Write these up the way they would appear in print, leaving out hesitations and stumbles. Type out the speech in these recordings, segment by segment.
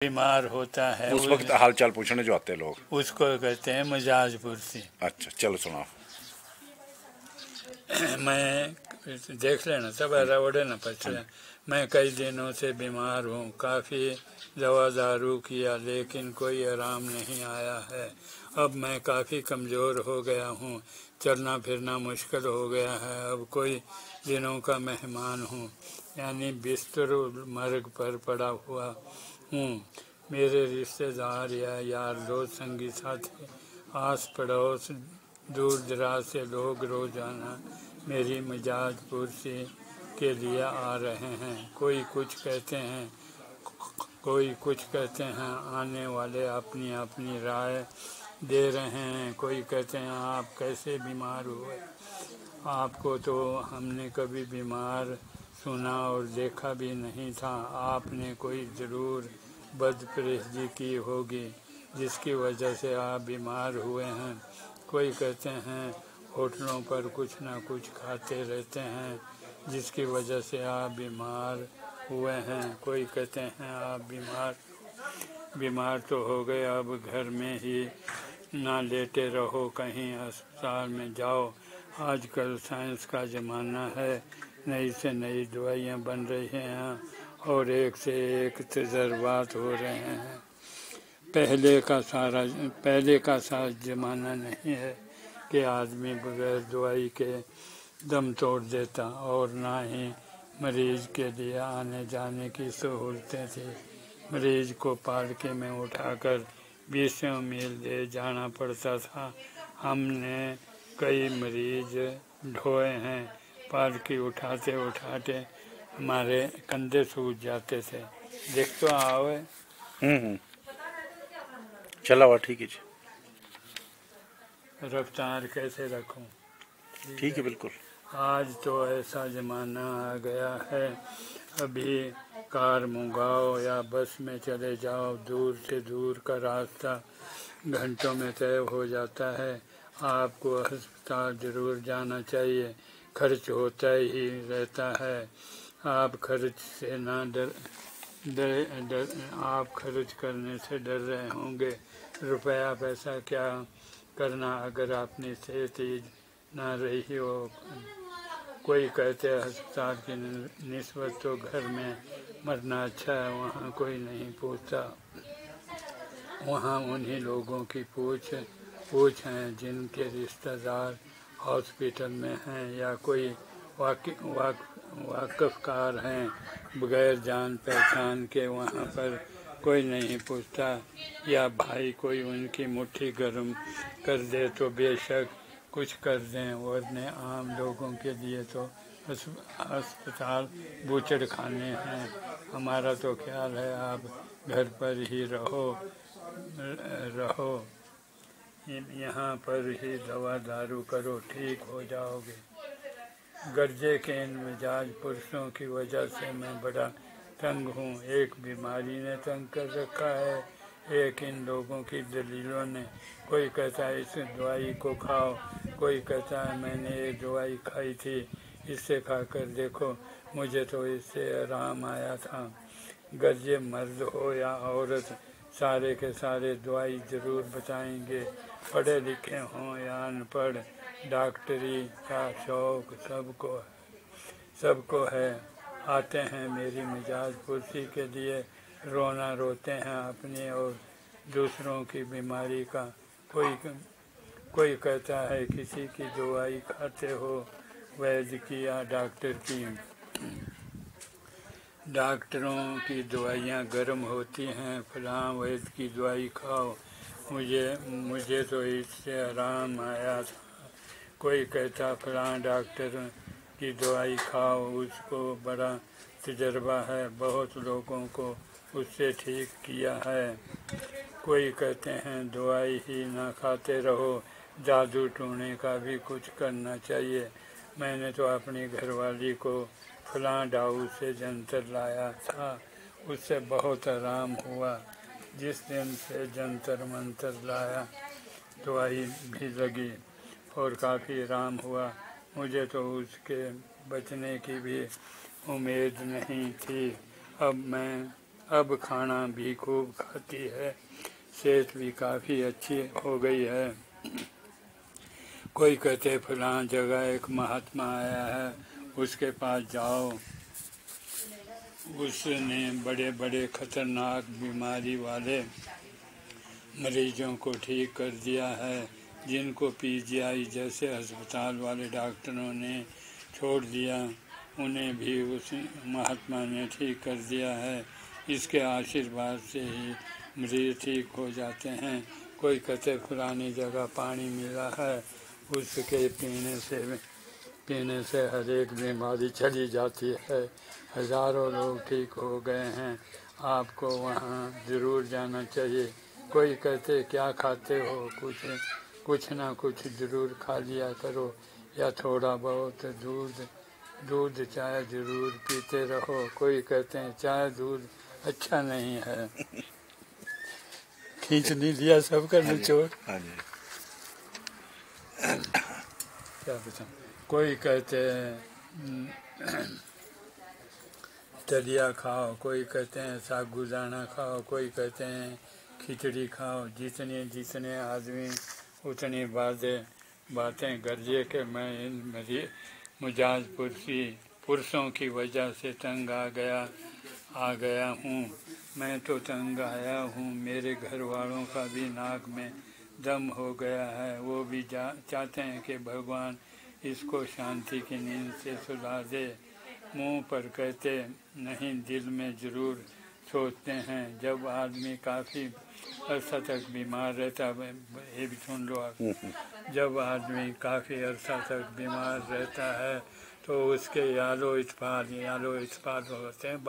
बीमार होता है उस वक्त हाल चाल पूछने जो आते लोग, उसको कहते हैं मिजाज पुरसी। अच्छा चलो सुनाओ। मैं देख लेना सब रवड़े न पछड़े। मैं कई दिनों से बीमार हूँ, काफ़ी दवा दारू किया लेकिन कोई आराम नहीं आया है। अब मैं काफ़ी कमज़ोर हो गया हूँ, चलना फिरना मुश्किल हो गया है। अब कोई दिनों का मेहमान हूँ, यानी बिस्तर मर्ग पर पड़ा हुआ हूँ। मेरे रिश्तेदार या यार दोस्त संगी साथी आस पड़ोस दूर दराज से लोग रोज़ाना मेरी मिजाज पुरसी के लिए आ रहे हैं। कोई कुछ कहते हैं, आने वाले अपनी अपनी राय दे रहे हैं। कोई कहते हैं आप कैसे बीमार हुए, आपको तो हमने कभी बीमार सुना और देखा भी नहीं था। आपने कोई ज़रूर बदपरहेज़ी की होगी जिसकी वजह से आप बीमार हुए हैं। कोई कहते हैं होटलों पर कुछ ना कुछ खाते रहते हैं जिसकी वजह से आप बीमार हुए हैं। कोई कहते हैं आप बीमार तो हो गए, अब घर में ही ना लेटे रहो, कहीं अस्पताल में जाओ। आजकल साइंस का ज़माना है, नई से नई दवाइयाँ बन रही हैं और एक से एक तजर्बात हो रहे हैं। पहले का सारा ज़माना नहीं है कि आदमी बगैर दवाई के दम तोड़ देता, और ना ही मरीज़ के लिए आने जाने की सहूलतें थी। मरीज़ को पालकी में उठाकर 20 मील ले जाना पड़ता था। हमने कई मरीज़ ढोए हैं, पालकी उठाते उठाते हमारे कंधे सूज जाते थे। देख तो आओ। चला हुआ ठीक है जी। रफ्तार कैसे रखूं? ठीक है बिल्कुल। आज तो ऐसा ज़माना आ गया है, अभी कार मंगाओ या बस में चले जाओ, दूर से दूर का रास्ता घंटों में तय हो जाता है। आपको अस्पताल ज़रूर जाना चाहिए, खर्च होता ही रहता है। आप खर्च से ना आप खर्च करने से डर रहे होंगे। रुपया पैसा क्या करना अगर आपने सेहत ही ना रही हो। कोई कहते हैं अस्पताल की निस्बत तो घर में मरना अच्छा है, वहाँ कोई नहीं पूछता। वहाँ उन्हीं लोगों की पूछ हैं जिनके रिश्तेदार हॉस्पिटल में हैं या कोई वाकफ़कार हैं। बगैर जान पहचान के वहाँ पर कोई नहीं पूछता, या भाई कोई उनकी मुट्ठी गर्म कर दे तो बेशक कुछ कर दें, वरने आम लोगों के लिए तो अस्पताल बूचड़ खाने हैं। हमारा तो ख्याल है आप घर पर ही रहो, यहाँ पर ही दवा दारू करो, ठीक हो जाओगे। गर्जे के इन मिजाज पुरुषों की वजह से मैं बड़ा तंग हूँ। एक बीमारी ने तंग कर रखा है, एक इन लोगों की दलीलों ने। कोई कहता है इस दवाई को खाओ, कोई कहता है मैंने एक दवाई खाई थी, इससे खाकर देखो, मुझे तो इससे आराम आया था। गर्जे मर्द हो या औरत, सारे के सारे दवाई ज़रूर बताएंगे, पढ़े लिखे हों या अनपढ़। डॉक्टरी का शौक़ सबको है। आते हैं मेरी मिजाज पुरसी के लिए, रोना रोते हैं अपनी और दूसरों की बीमारी का। कोई कहता है किसी की दवाई खाते हो, वैद्य की या डॉक्टर की। डॉक्टरों की दवाइयाँ गर्म होती हैं, फलां वैद्य की दवाई खाओ, मुझे तो इससे आराम आया था। कोई कहता फलां डॉक्टर की दवाई खाओ, उसको बड़ा तजर्बा है, बहुत लोगों को उससे ठीक किया है। कोई कहते हैं दवाई ही ना खाते रहो, जादू टूने का भी कुछ करना चाहिए। मैंने तो अपनी घरवाली को फलां डाऊ से जंतर लाया था, उससे बहुत आराम हुआ। जिस दिन से जंतर मंतर लाया दवाई भी लगी और काफ़ी आराम हुआ। मुझे तो उसके बचने की भी उम्मीद नहीं थी। अब मैं अब खाना भी खूब खाती है, सेहत भी काफ़ी अच्छी हो गई है। कोई कहते फलां जगह एक महात्मा आया है, उसके पास जाओ, उसने बड़े बड़े खतरनाक बीमारी वाले मरीजों को ठीक कर दिया है, जिनको पीजीआई जैसे अस्पताल वाले डॉक्टरों ने छोड़ दिया, उन्हें भी उस महात्मा ने ठीक कर दिया है। इसके आशीर्वाद से ही मरीज ठीक हो जाते हैं। कोई कहते फलानी जगह पानी मिला है, उसके पीने से हर एक बीमारी चली जाती है, हज़ारों लोग ठीक हो गए हैं, आपको वहाँ ज़रूर जाना चाहिए। कोई कहते क्या खाते हो, कुछ ना कुछ ज़रूर खा लिया करो, या थोड़ा बहुत दूध चाय ज़रूर पीते रहो। कोई कहते हैं चाय दूध अच्छा नहीं है। खींच नहीं लिया सबका निचोड़। क्या बताऊँ। कोई कहते हैं दलिया खाओ, कोई कहते हैं साबूदाना खाओ, कोई कहते हैं खिचड़ी खाओ। जितने आदमी उतनी बातें गरजे के मैं इन मिजाज पुरुषों की वजह से तंग आ गया हूँ। मैं तो तंग आया हूँ, मेरे घर वालों का भी नाक में दम हो गया है। वो भी चाहते हैं कि भगवान इसको शांति की नींद से सुला दे। मुंह पर कहते नहीं, दिल में ज़रूर सोचते हैं। जब आदमी काफ़ी अरसा तक बीमार रहता है, ये भी सुन लो आप, जब आदमी काफ़ी अरसा तक बीमार रहता है तो उसके यालो इत्फाल होते हैं,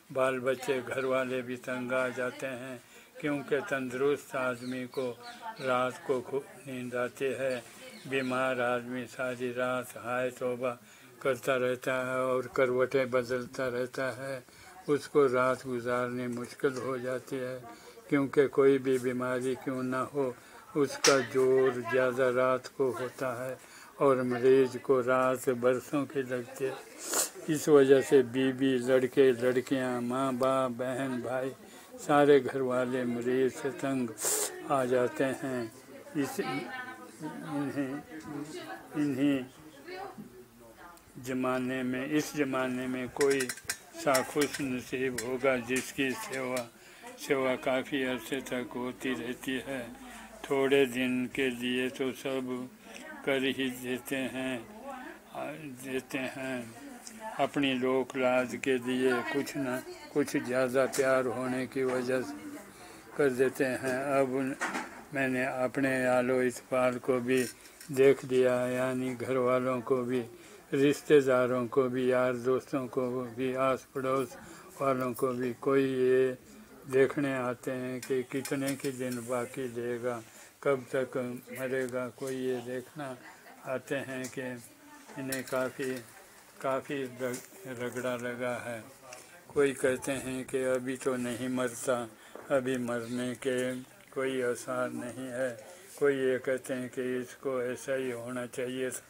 बाल बच्चे घर वाले भी तंग आ जाते हैं, क्योंकि तंदुरुस्त आदमी को रात को खूब नींद आती है। बीमार आदमी सारी रात हाय तौबा करता रहता है और करवटें बदलता रहता है, उसको रात गुजारनी मुश्किल हो जाती है, क्योंकि कोई भी बीमारी क्यों ना हो, उसका जोर ज़्यादा रात को होता है और मरीज को रात बरसों की लगती है। इस वजह से बीवी, लड़के लड़कियां, माँ बाप, बहन भाई, सारे घर वाले मरीज से तंग आ जाते हैं। इस ज़माने में कोई सा खुश नसीब होगा जिसकी सेवा काफ़ी अरसे तक होती रहती है। थोड़े दिन के लिए तो सब कर ही देते हैं, अपनी लोक लाज के लिए कुछ न कुछ ज़्यादा प्यार होने की वजह से कर देते हैं। अब मैंने अपने आलो इत्फाल को भी देख लिया, यानी घर वालों को भी, रिश्तेदारों को भी, यार दोस्तों को भी, आस पड़ोस वालों को भी। कोई ये देखने आते हैं कि कितने के दिन बाकी देगा, कब तक मरेगा। कोई ये देखना आते हैं कि इन्हें काफ़ी रगड़ा लगा है। कोई कहते हैं कि अभी तो नहीं मरता, अभी मरने के कोई आसार नहीं है। कोई ये कहते हैं कि इसको ऐसा ही होना चाहिए था,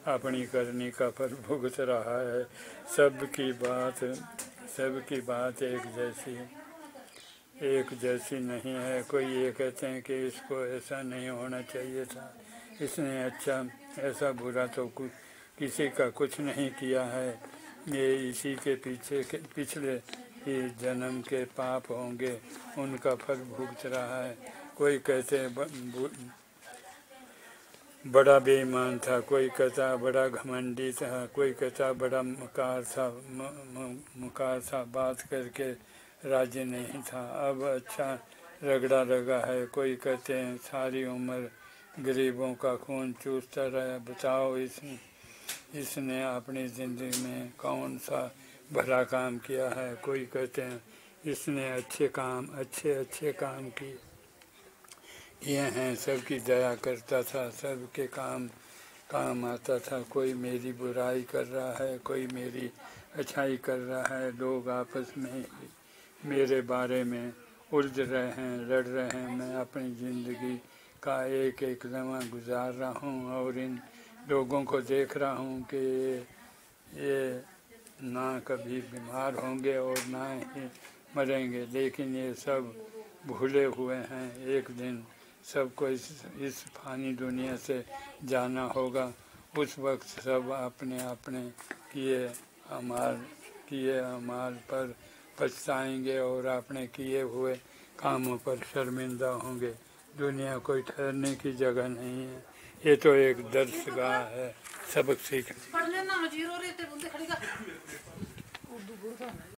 अपनी करनी का फल भुगत रहा है। सबकी बात एक जैसी नहीं है। कोई ये कहते हैं कि इसको ऐसा नहीं होना चाहिए था, इसने ऐसा बुरा तो किसी का कुछ नहीं किया है, ये इसी के पिछले ही जन्म के पाप होंगे, उनका फल भुगत रहा है। कोई कहते बड़ा बेईमान था, कोई कहता बड़ा घमंडी था, कोई कहता बड़ा मुकार था, बात करके राजी नहीं था, अब अच्छा रगड़ा लगा है। कोई कहते हैं सारी उम्र गरीबों का खून चूसता रहा। बताओ इसने अपनी ज़िंदगी में कौन सा भला काम किया है। कोई कहते हैं इसने अच्छे काम किए हैं, सबकी दया करता था, सबके काम आता था। कोई मेरी बुराई कर रहा है, कोई मेरी अच्छाई कर रहा है, लोग आपस में मेरे बारे में उलझ रहे हैं, लड़ रहे हैं। मैं अपनी ज़िंदगी का एक लम्हा गुजार रहा हूँ और इन लोगों को देख रहा हूँ कि ये ना कभी बीमार होंगे और ना ही मरेंगे, लेकिन ये सब भूले हुए हैं। एक दिन सबको इस फानी दुनिया से जाना होगा। उस वक्त सब अपने अपने किए अमाल पर पछताएंगे और अपने किए हुए कामों पर शर्मिंदा होंगे। दुनिया कोई ठहरने की जगह नहीं है, ये तो एक दर्सगाह है सबक सीखने।